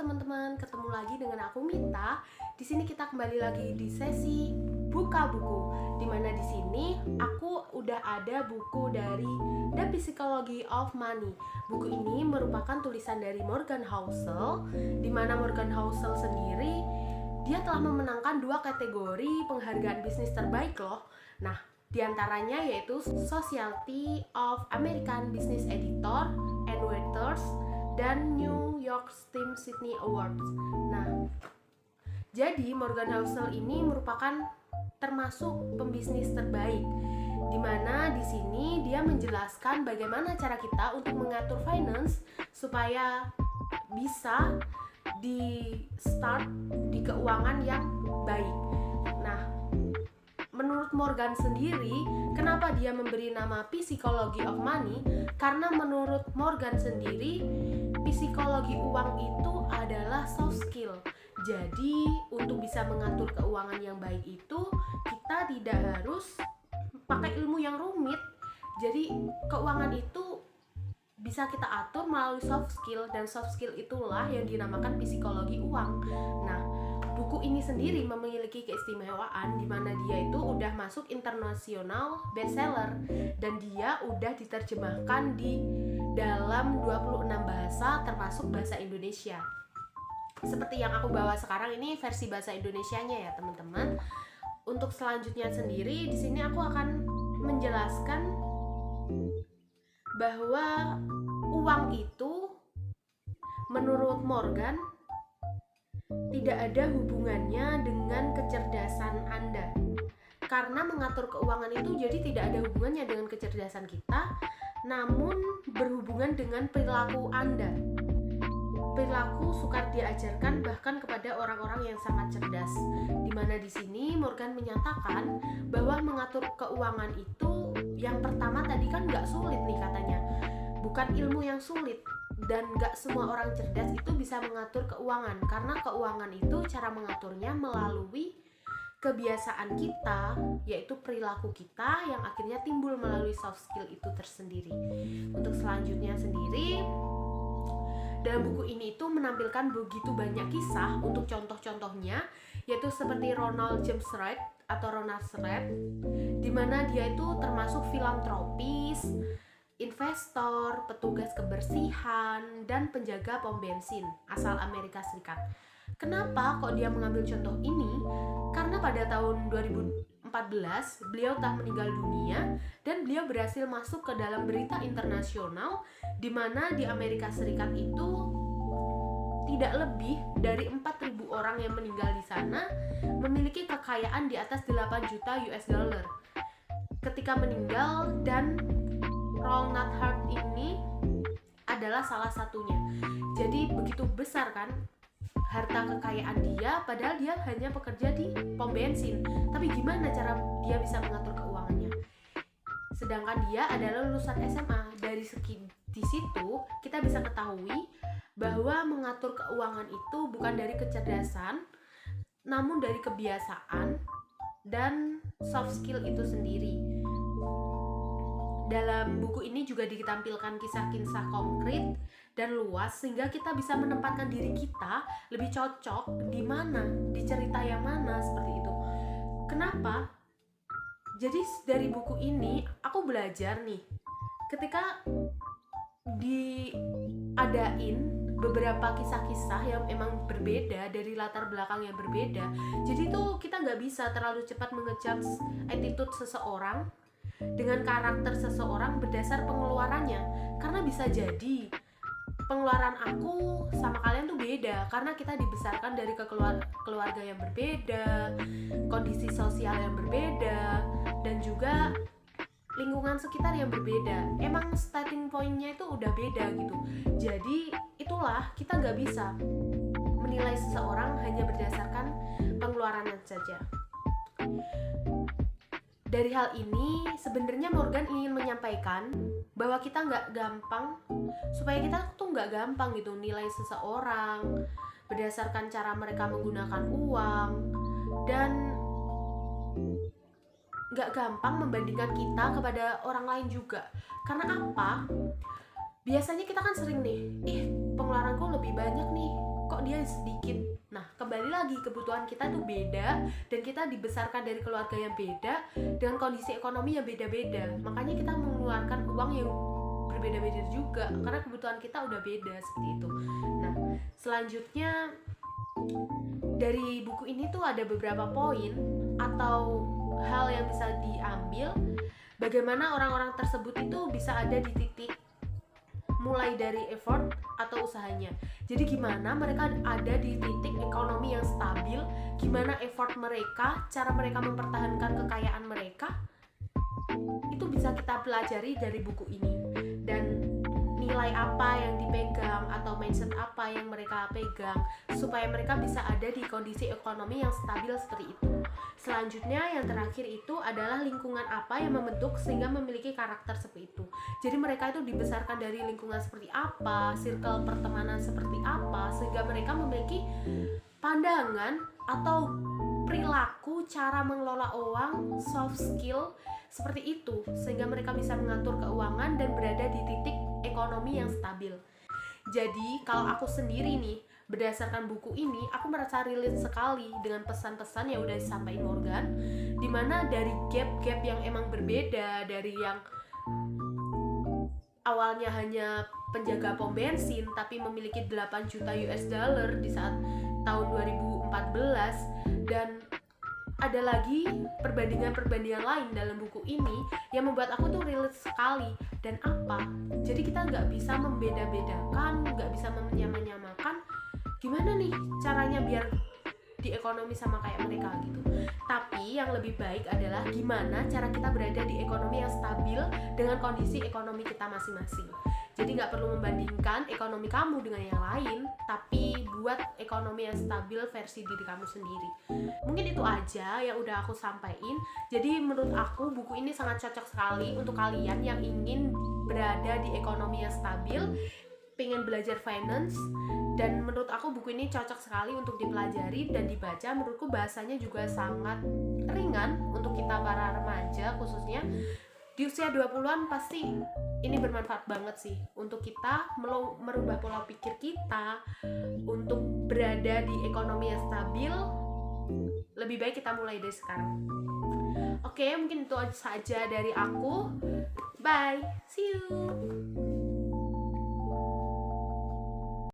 teman-teman, ketemu lagi dengan aku Mita. Di sini kita kembali lagi di sesi buka buku. Dimana di sini aku udah ada buku dari The Psychology of Money. Buku ini merupakan tulisan dari Morgan Housel. Dimana Morgan Housel sendiri dia telah memenangkan 2 kategori penghargaan bisnis terbaik loh. Nah, diantaranya yaitu Society of American Business Editor and Writers dan New York Times Sydney Awards. Nah, jadi Morgan Housel ini merupakan termasuk pembisnis terbaik, di mana di sini dia menjelaskan bagaimana cara kita untuk mengatur finance supaya bisa di start di keuangan yang baik. Nah, menurut Morgan sendiri, kenapa dia memberi nama Psychology of Money? Karena menurut Morgan sendiri, psikologi uang itu adalah soft skill. Jadi, untuk bisa mengatur keuangan yang baik itu, kita tidak harus pakai ilmu yang rumit. Jadi, keuangan itu bisa kita atur melalui soft skill, dan soft skill itulah yang dinamakan psikologi uang. Nah, buku ini sendiri memiliki keistimewaan di mana dia itu udah masuk internasional bestseller dan dia udah diterjemahkan di dalam 26 bahasa termasuk bahasa Indonesia. Seperti yang aku bawa sekarang ini versi bahasa Indonesianya ya, teman-teman. Untuk selanjutnya sendiri di sini aku akan menjelaskan bahwa uang itu menurut Morgan tidak ada hubungannya dengan kecerdasan Anda. Karena mengatur keuangan itu jadi tidak ada hubungannya dengan kecerdasan kita, namun berhubungan dengan perilaku Anda. Perilaku sukar diajarkan bahkan kepada orang-orang yang sangat cerdas. Di mana di sini Morgan menyatakan bahwa mengatur keuangan itu yang pertama tadi kan nggak sulit nih katanya. Bukan ilmu yang sulit, dan gak semua orang cerdas itu bisa mengatur keuangan, karena keuangan itu cara mengaturnya melalui kebiasaan kita, yaitu perilaku kita yang akhirnya timbul melalui soft skill itu tersendiri. Untuk selanjutnya sendiri, dalam buku ini itu menampilkan begitu banyak kisah untuk contoh-contohnya, yaitu seperti Ronald James Reid atau Ronald Reid, di mana dia itu termasuk filantropis, investor, petugas kebersihan, dan penjaga pom bensin asal Amerika Serikat. Kenapa kok dia mengambil contoh ini? Karena pada tahun 2014 beliau telah meninggal dunia dan beliau berhasil masuk ke dalam berita internasional di mana di Amerika Serikat itu tidak lebih dari 4.000 orang yang meninggal di sana memiliki kekayaan di atas 8 juta US dollar ketika meninggal, dan Ronald Hart ini adalah salah satunya. Jadi begitu besar kan harta kekayaan dia, padahal dia hanya bekerja di pom bensin. Tapi gimana cara dia bisa mengatur keuangannya? Sedangkan dia adalah lulusan SMA. Dari di situ kita bisa ketahui bahwa mengatur keuangan itu bukan dari kecerdasan, namun dari kebiasaan dan soft skill itu sendiri. Dalam buku ini juga ditampilkan kisah-kisah konkret dan luas sehingga kita bisa menempatkan diri kita lebih cocok di mana, di cerita yang mana, seperti itu. Kenapa? Jadi dari buku ini aku belajar nih, ketika diadain beberapa kisah-kisah yang emang berbeda dari latar belakang yang berbeda, jadi tuh kita nggak bisa terlalu cepat mengejudge attitude seseorang dengan karakter seseorang berdasar pengeluarannya, karena bisa jadi pengeluaran aku sama kalian tuh beda karena kita dibesarkan dari keluarga yang berbeda, kondisi sosial yang berbeda, dan juga lingkungan sekitar yang berbeda. Emang starting point-nya itu udah beda gitu. Jadi itulah kita nggak bisa menilai seseorang hanya berdasarkan pengeluarannya saja. Dari hal ini sebenarnya Morgan ingin menyampaikan bahwa kita nggak gampang, supaya kita tuh nggak gampang gitu nilai seseorang berdasarkan cara mereka menggunakan uang, dan nggak gampang membandingkan kita kepada orang lain juga. Karena apa? Biasanya kita kan sering nih, pengeluaranku lebih banyak nih kok dia sedikit. Nah, kembali lagi, kebutuhan kita tuh beda, dan kita dibesarkan dari keluarga yang beda dengan kondisi ekonomi yang beda-beda. Makanya kita mengeluarkan uang yang berbeda-beda juga karena kebutuhan kita udah beda, seperti itu. Nah, selanjutnya dari buku ini tuh ada beberapa poin atau hal yang bisa diambil, bagaimana orang-orang tersebut itu bisa ada di titik mulai dari effort atau usahanya. Jadi gimana mereka ada di titik ekonomi yang stabil, gimana effort mereka, cara mereka mempertahankan kekayaan mereka, itu bisa kita pelajari dari buku ini. Dan nilai apa yang dipegang atau mindset apa yang mereka pegang supaya mereka bisa ada di kondisi ekonomi yang stabil seperti itu. Selanjutnya yang terakhir itu adalah lingkungan apa yang membentuk sehingga memiliki karakter seperti itu. Jadi mereka itu dibesarkan dari lingkungan seperti apa, circle pertemanan seperti apa, sehingga mereka memiliki pandangan atau perilaku cara mengelola uang, soft skill seperti itu, sehingga mereka bisa mengatur keuangan dan berada di titik ekonomi yang stabil. Jadi kalau aku sendiri nih, berdasarkan buku ini, aku merasa relate sekali dengan pesan-pesan yang udah disampaikan Morgan, dimana dari gap-gap yang emang berbeda, dari yang awalnya hanya penjaga pom bensin tapi memiliki 8 juta US dollar di saat tahun 2014, dan ada lagi perbandingan-perbandingan lain dalam buku ini yang membuat aku tuh relate sekali. Dan apa? Jadi kita nggak bisa membeda-bedakan, nggak bisa menyamakan gimana nih caranya biar di ekonomi sama kayak mereka gitu. Tapi yang lebih baik adalah gimana cara kita berada di ekonomi yang stabil dengan kondisi ekonomi kita masing-masing. Jadi nggak perlu membandingkan ekonomi kamu dengan yang lain, tapi buat ekonomi yang stabil versi diri kamu sendiri. Mungkin itu aja yang udah aku sampaikan. Jadi menurut aku buku ini sangat cocok sekali untuk kalian yang ingin berada di ekonomi yang stabil, pengen belajar finance, dan menurut aku buku ini cocok sekali untuk dipelajari dan dibaca. Menurutku bahasanya juga sangat ringan untuk kita para remaja, khususnya di usia 20-an pasti ini bermanfaat banget sih untuk kita merubah pola pikir kita untuk berada di ekonomi yang stabil. Lebih baik kita mulai dari sekarang. Oke, mungkin itu saja dari aku. Bye, see you.